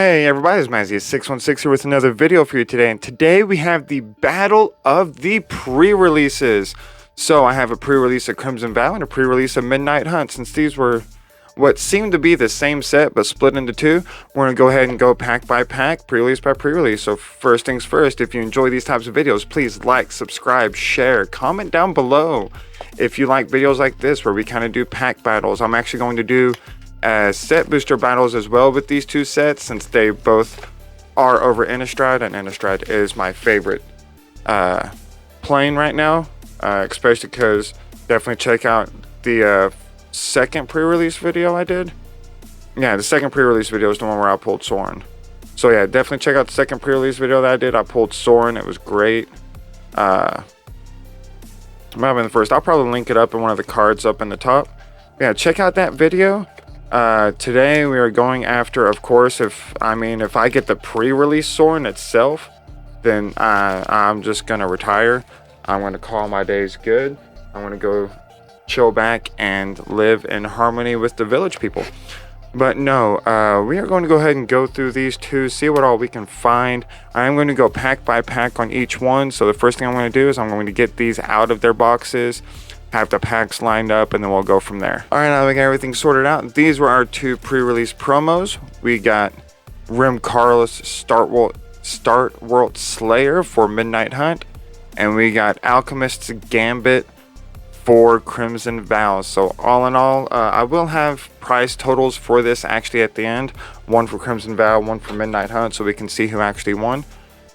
Hey everybody, it's Mazzy616 here with another video for you today, and today we have the battle of the pre-releases. So I have a pre-release of Crimson Vow and a pre-release of Midnight Hunt. Since these were what seemed to be the same set but split into two, we're going to go ahead and go pack by pack, pre-release by pre-release. So first things first, if you enjoy these types of videos, please like, subscribe, share, comment down below if you like videos like this where we kind of do pack battles. I'm actually going to do set booster battles as well with these two sets, since they both are over Innistrad, and Innistrad is my favorite plane right now, especially because definitely check out the second pre-release video I did. Yeah, the second pre-release video is the one where I pulled Soren. So yeah, definitely check out the second pre-release video that I did. I pulled Soren. It was great. I'm having the first. I'll probably link it up in one of the cards up in the top. Yeah, check out that video. Today we are going after, of course, if I get the pre-release Soren itself, then I'm just gonna retire. I'm gonna call my days good. I'm gonna go chill back and live in harmony with the village people. But no, we are going to go ahead and go through these two, see what all we can find. I'm going to go pack by pack on each one. So the first thing I'm going to do is I'm going to get these out of their boxes, have the packs lined up, and then we'll go from there. All right, now we got everything sorted out. These were our two pre-release promos. We got Rim Carlos Start World Slayer for Midnight Hunt, and we got Alchemist's Gambit for Crimson Vow. So all in all, I will have price totals for this actually at the end. One for Crimson Vow, one for Midnight Hunt, so we can see who actually won.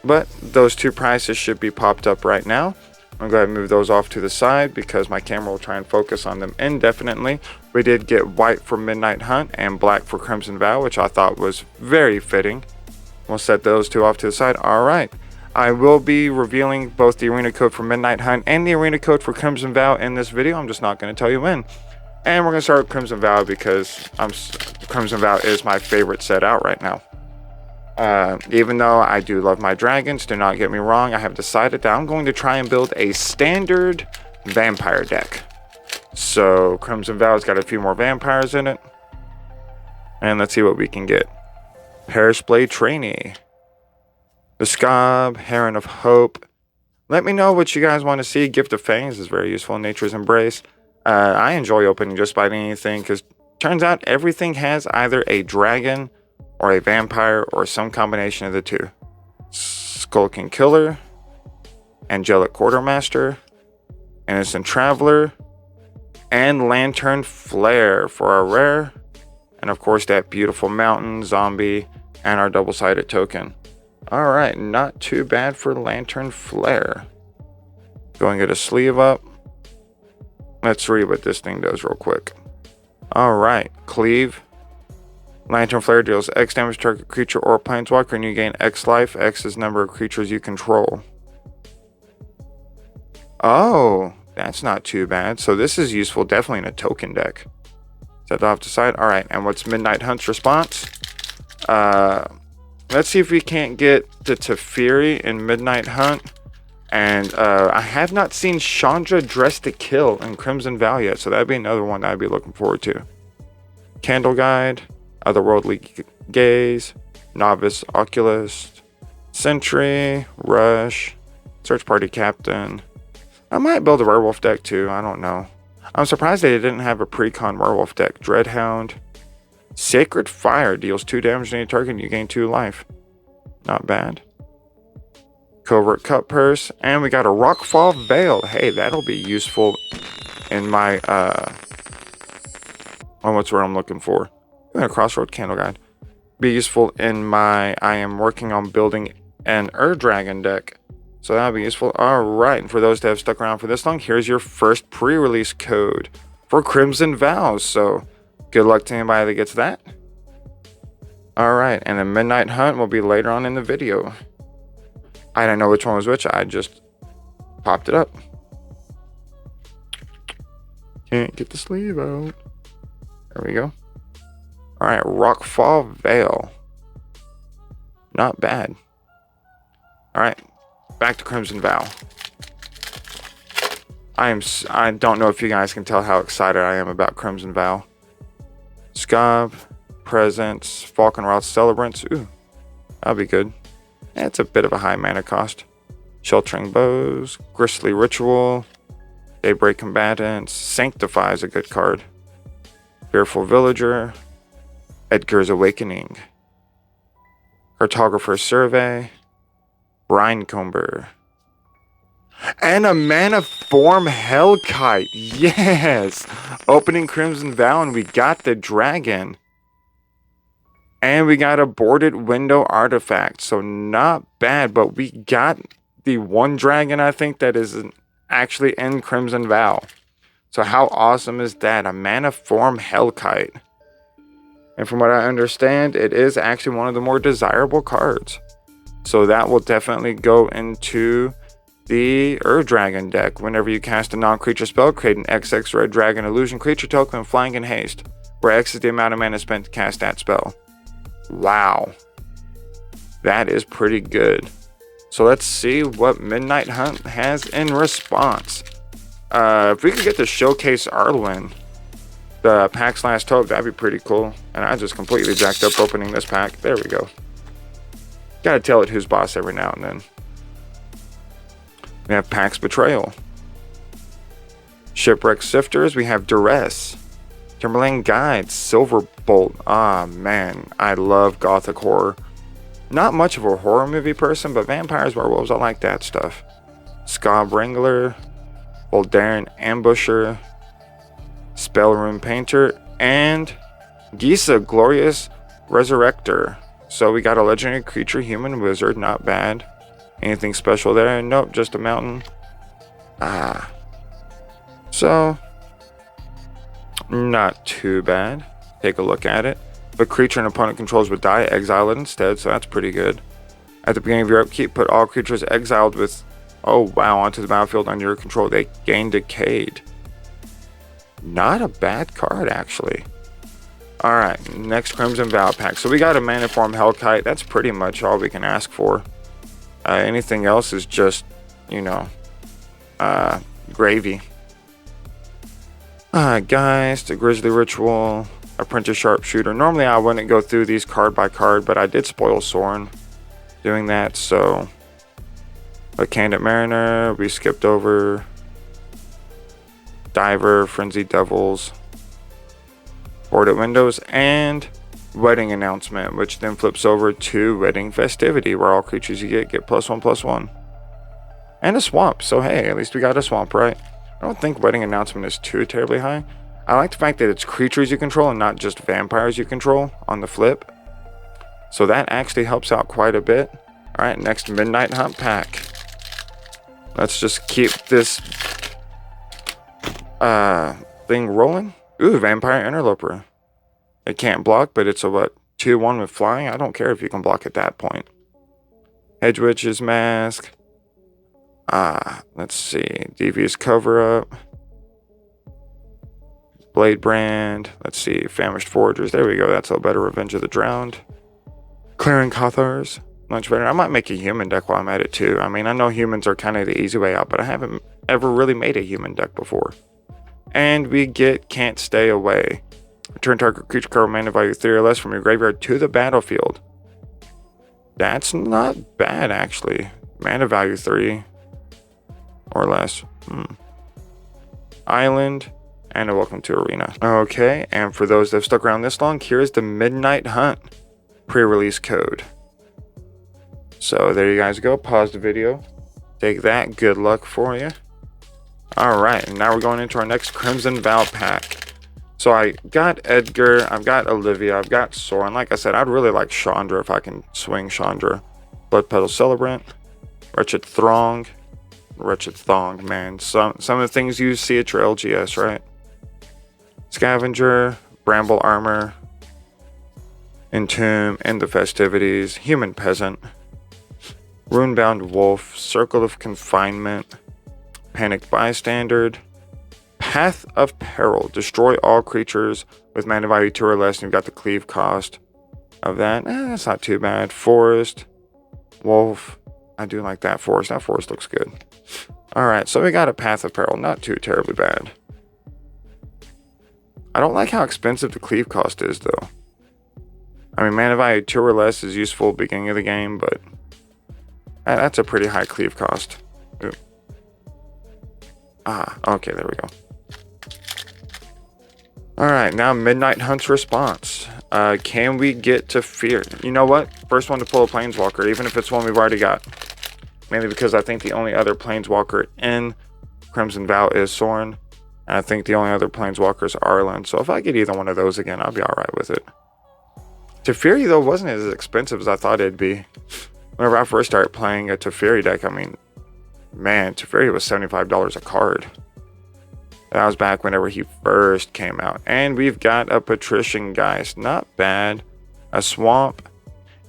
But those two prices should be popped up right now. I'm going to go ahead and move those off to the side because my camera will try and focus on them indefinitely. We did get white for Midnight Hunt and black for Crimson Vow, which I thought was very fitting. We'll set those two off to the side. All right. I will be revealing both the arena code for Midnight Hunt and the arena code for Crimson Vow in this video. I'm just not going to tell you when. And we're going to start with Crimson Vow because Crimson Vow is my favorite set out right now. Even though I do love my dragons, do not get me wrong, I have decided that I'm going to try and build a standard vampire deck. So Crimson Vow's got a few more vampires in it. And let's see what we can get. Parishblade Trainee, the Scob, Heron of Hope. Let me know what you guys want to see. Gift of Fangs is very useful in Nature's Embrace. I enjoy opening just about anything because turns out everything has either a dragon or a vampire or some combination of the two. Skulking Killer, Angelic Quartermaster, Innocent Traveler, and Lantern Flare for our rare. And of course that beautiful mountain, zombie, and our double-sided token. Alright, not too bad for Lantern Flare. Go and get a sleeve up. Let's read what this thing does real quick. Alright, Cleave. Lantern Flare deals X damage to target creature or planeswalker, and you gain X life. X is the number of creatures you control. Oh, that's not too bad. So this is useful definitely in a token deck. Set that off to the side. Alright, and what's Midnight Hunt's response? Let's see if we can't get the Teferi in Midnight Hunt. And I have not seen Chandra Dress to Kill in Crimson Vow yet, so that'd be another one that I'd be looking forward to. Candle Guide, Otherworldly Gaze, Novice Oculist, Sentry, Rush, Search Party Captain. I might build a werewolf deck too, I don't know. I'm surprised they didn't have a pre-con werewolf deck. Dreadhound. Sacred Fire deals 2 damage to any target and you gain 2 life. Not bad. Covert Cut Purse. And we got a Rockfall Veil. Hey, that'll be useful in my what's what I'm looking for. A Crossroad Candle Guide. Be useful in my I am working on building an Dragon deck. So that'll be useful. Alright, and for those that have stuck around for this long, here's your first pre-release code for Crimson Vow. So good luck to anybody that gets that. Alright, and the Midnight Hunt will be later on in the video. I don't know which one was which, I just popped it up. Can't get the sleeve out. There we go. Alright, Rockfall Veil. Not bad. Alright, back to Crimson Vow. I don't know if you guys can tell how excited I am about Crimson Vow. Scob, Presence, Falkenrath Celebrants. Ooh, That'll be good. It's a bit of a high mana cost. Sheltering Bows, Gristly Ritual, Daybreak Combatants, Sanctify is a good card. Fearful Villager, Edgar's Awakening, Cartographer's Survey, Brindcomber, and a Mana Form Hellkite. Yes! Opening Crimson Vow, and we got the dragon. And we got a boarded window artifact. So not bad, but we got the one dragon, I think, that is actually in Crimson Vow. So how awesome is that? A Mana Form Hellkite. And from what I understand, it is actually one of the more desirable cards. So that will definitely go into the Ur Dragon deck. Whenever you cast a non-creature spell, create an XX Red Dragon Illusion creature token, flying in haste, where X is the amount of mana spent to cast that spell. Wow. That is pretty good. So let's see what Midnight Hunt has in response. If we could get to Showcase Arlwyn, the pack's last hope, that'd be pretty cool. And I just completely jacked up opening this pack. There we go. Gotta tell it who's boss every now and then. We have Pax Betrayal, Shipwreck Sifters, we have Duress, Timberlane Guide, Silverbolt. Ah, man, I love gothic horror. Not much of a horror movie person, but vampires, werewolves, I like that stuff. Ska Wrangler, Voldaren Ambusher, Spellroom Painter, and Gisa Glorious Resurrector. So we got a legendary creature, human wizard, not bad. Anything special there? Nope, just a mountain. So not too bad. Take a look at it. If a creature an opponent controls would die, exile it instead, so that's pretty good. At the beginning of your upkeep, put all creatures exiled with, oh wow, onto the battlefield under your control. They gain Decayed. Not a bad card, actually. Alright, next Crimson Vow pack. So we got a Mana Form Hellkite. That's pretty much all we can ask for. Anything else is just, you know, gravy. Guys, the Grizzly Ritual, Apprentice Sharpshooter. Normally I wouldn't go through these card by card, but I did spoil Soren doing that, so. A Candid Mariner, we skipped over. Diver, Frenzied Devils, Boarded Windows, and Wedding Announcement, which then flips over to Wedding Festivity, where all creatures you get +1/+1. And a swamp, so hey, at least we got a swamp, right? I don't think Wedding Announcement is too terribly high. I like the fact that it's creatures you control and not just vampires you control on the flip. So that actually helps out quite a bit. Alright, next Midnight Hunt pack. Let's just keep this thing rolling. Ooh, Vampire Interloper. It can't block, but it's a what? 2/1 with flying? I don't care if you can block at that point. Hedge Witch's Mask. Let's see. Devious Cover-Up. Blade Brand. Let's see. Famished Foragers. There we go. That's a better Revenge of the Drowned. Clearing Cathars. Much better. I might make a human deck while I'm at it too. I mean, I know humans are kind of the easy way out, but I haven't ever really made a human deck before. And we get Can't Stay Away. Return target creature card mana value 3 or less from your graveyard to the battlefield. That's not bad, actually. Mana value 3 or less. Island and a Welcome to Arena. Okay, and for those that have stuck around this long, here's the Midnight Hunt pre-release code. So there you guys go. Pause the video. Take that. Good luck for you. Alright, and now we're going into our next Crimson Vow pack. So I got Edgar, I've got Olivia, I've got Soren. Like I said, I'd really like Chandra if I can swing Chandra. Blood Petal Celebrant, Wretched Thong, man. Some of the things you see at your LGS, right? Scavenger, Bramble Armor, Entomb, End the Festivities, Human Peasant, Runebound Wolf, Circle of Confinement, Panicked Bystander, Path of Peril. Destroy all creatures with mana value 2 or less, and you've got the cleave cost of that. That's not too bad. Forest, Wolf. I do like that forest. That forest looks good. Alright, so we got a Path of Peril. Not too terribly bad. I don't like how expensive the cleave cost is, though. I mean, mana value 2 or less is useful at the beginning of the game, but that's a pretty high cleave cost. Ooh. Ah, okay, there we go. Alright, now Midnight Hunt's response. Can we get to Fear? You know what? First one to pull a Planeswalker, even if it's one we've already got. Mainly because I think the only other Planeswalker in Crimson Vow is Sorin. And I think the only other Planeswalkers are Arlen. So if I get either one of those again, I'll be alright with it. Teferi, though, wasn't as expensive as I thought it'd be. Whenever I first started playing a Teferi deck, I mean, man, Teferi was $75 a card. That was back whenever he first came out. And we've got a Patrician Geist. Not bad. A Swamp.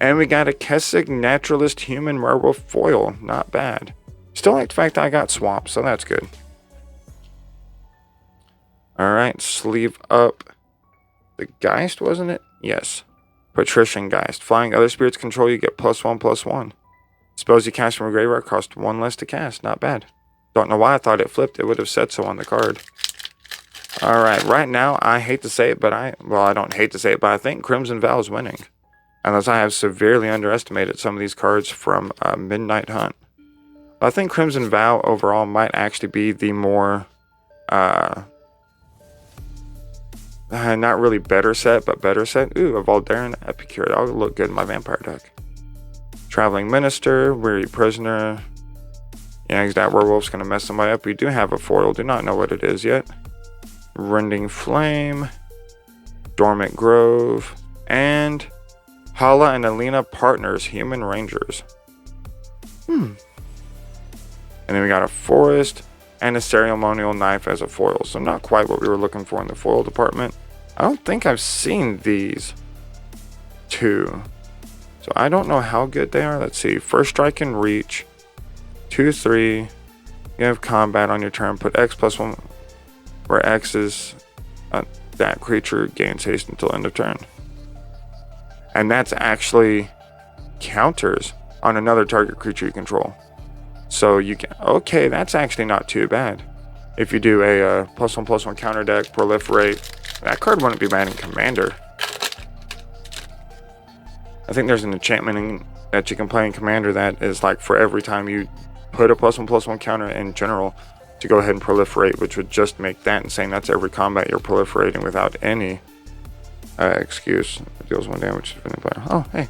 And we got a Kessig Naturalist Human Werewolf Foil. Not bad. Still like the fact that I got Swamp, so that's good. Alright, sleeve up the Geist, wasn't it? Yes. Patrician Geist. Flying other spirits control you get +1/+1. Spells you cast from a graveyard cost 1 less to cast. Not bad. Don't know why I thought it flipped. It would have said so on the card. Alright, right now, I hate to say it, but I don't hate to say it, but I think Crimson Vow is winning. Unless I have severely underestimated some of these cards from Midnight Hunt. I think Crimson Vow overall might actually be the more, not really better set, but better set. Ooh, a Voldaren Epicure. That'll look good in my Vampire deck. Traveling Minister, Weary Prisoner. Yeah, that Werewolf's going to mess somebody up. We do have a foil. Do not know what it is yet. Rending Flame. Dormant Grove. And Hala and Alina Partners, Human Rangers. And then we got a Forest and a Ceremonial Knife as a foil. So not quite what we were looking for in the foil department. I don't think I've seen these two. So I don't know how good they are. Let's see. First Strike and Reach. 2/3. You have combat on your turn. Put X+1 where X is that creature gains haste until end of turn. And that's actually counters on another target creature you control. So you can, okay, that's actually not too bad. If you do a +1/+1 counter deck, proliferate, that card wouldn't be bad in Commander. I think there's an enchantment that you can play in Commander that is like for every time you put a +1/+1 counter in general to go ahead and proliferate, which would just make that insane. That's every combat you're proliferating without any excuse. It deals 1 damage to any player. Oh, hey.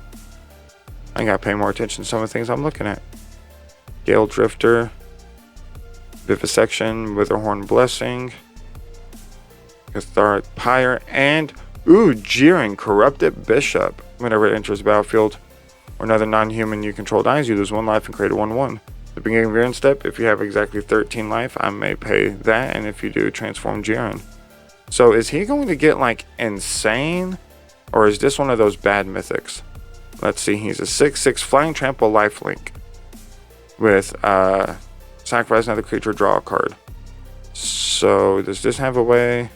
I gotta pay more attention to some of the things I'm looking at. Gale Drifter. Vivisection. Witherhorn Blessing. Catharic Pyre. And, ooh, Jeering. Corrupted Bishop. Whenever it enters the battlefield or another non-human you control dies, you lose 1 life and create a 1/1. The beginning of your end step, if you have exactly 13 life, I may pay that. And if you do, transform Jeering. So is he going to get like insane? Or is this one of those bad mythics? Let's see, he's a 6/6 flying trample lifelink. With sacrifice another creature, draw a card. So does this have a way?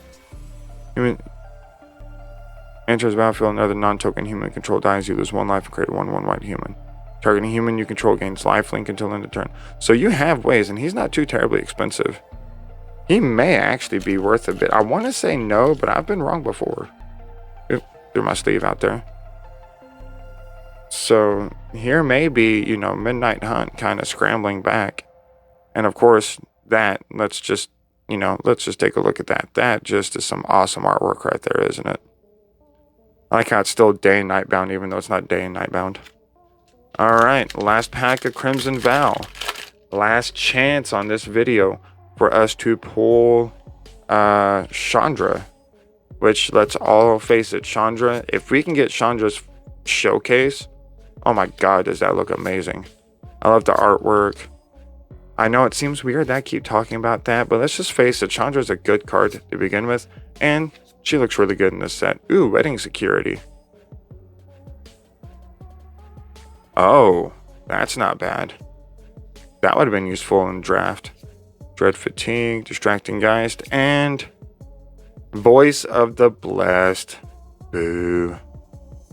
Enters battlefield, another non-token human control dies, you lose 1 life and create a 1/1 white human. Targeting human you control gains lifelink until end of turn. So you have ways, and he's not too terribly expensive. He may actually be worth a bit. I want to say no, but I've been wrong before. Oop, threw my sleeve out there. So here may be, you know, Midnight Hunt kind of scrambling back. And of course, that, let's just take a look at that. That just is some awesome artwork right there, isn't it? I like how it's still day and night bound, even though it's not day and night bound. Alright, last pack of Crimson Vow. Last chance on this video for us to pull Chandra. Which, let's all face it, Chandra, if we can get Chandra's showcase, oh my god, does that look amazing. I love the artwork. I know it seems weird that I keep talking about that, but let's just face it, Chandra's a good card to begin with, and she looks really good in this set. Ooh, Wedding Security. Oh, that's not bad. That would have been useful in draft. Dread Fatigue, Distracting Geist, and Voice of the Blessed. Boo.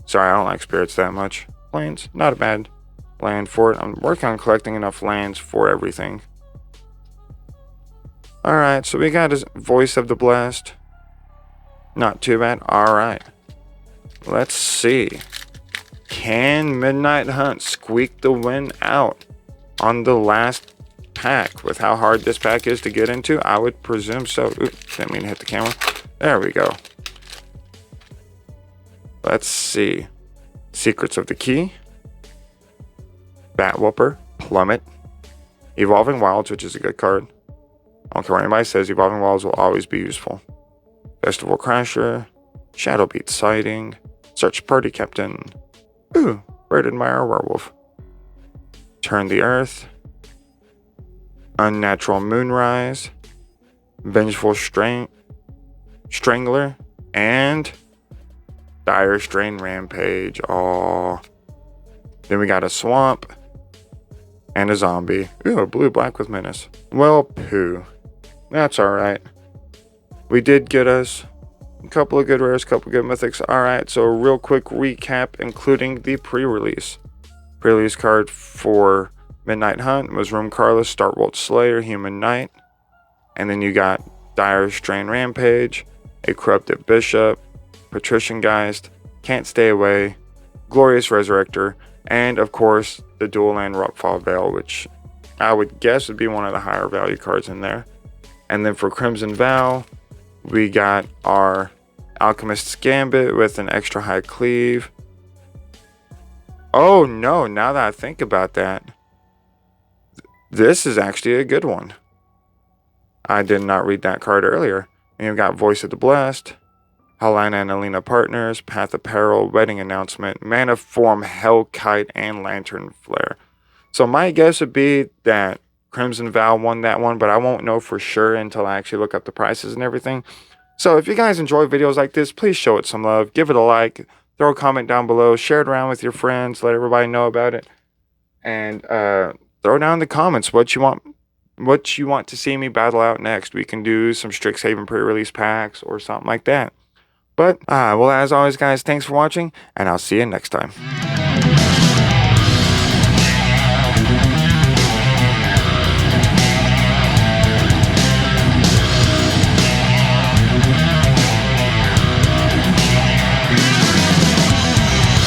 Sorry, I don't like spirits that much. Lands, not a bad land for it. I'm working on collecting enough lands for everything. Alright, so we got his Voice of the Blessed. Not too bad. Alright. Let's see. Can Midnight Hunt squeak the win out on the last pack? With how hard this pack is to get into, I would presume so. Oops, didn't mean to hit the camera. There we go. Let's see. Secrets of the Key. Bat Whooper. Plummet. Evolving Wilds, which is a good card. I don't care what anybody says, Evolving Wilds will always be useful. Festival Crasher. Shadow Beat Sighting. Search Party Captain. Ooh, Bird Admirer Werewolf. Turn the Earth. Unnatural Moonrise. Vengeful Strangler. And Dire Strain Rampage. Oh. Then we got a Swamp. And a Zombie. Ooh, a blue-black with Menace. Well, poo. That's alright. We did get us a couple of good rares, couple of good mythics. Alright, so a real quick recap, including the pre-release. Pre-release card for Midnight Hunt was Room Carlos, Startwalt Slayer, Human Knight. And then you got Dire Strain Rampage, a Corrupted Bishop, Patrician Geist, Can't Stay Away, Glorious Resurrector, and of course the Dual Land Rockfall Veil, which I would guess would be one of the higher value cards in there. And then for Crimson Vow, we got our Alchemist's Gambit with an extra high cleave. Oh no, now that I think about that, this is actually a good one. I did not read that card earlier. And you've got Voice of the Blessed, Helena and Alina Partners, Path of Peril, Wedding Announcement, Mana Form, Hellkite, and Lantern Flare. So my guess would be that Crimson Vow won that one, but I won't know for sure until I actually look up the prices and everything. So if you guys enjoy videos like this, please show it some love. Give it a like, throw a comment down below, share it around with your friends, let everybody know about it. And throw down in the comments what you want to see me battle out next. We can do some Strixhaven pre-release packs or something like that. But, well, as always, guys, thanks for watching, and I'll see you next time.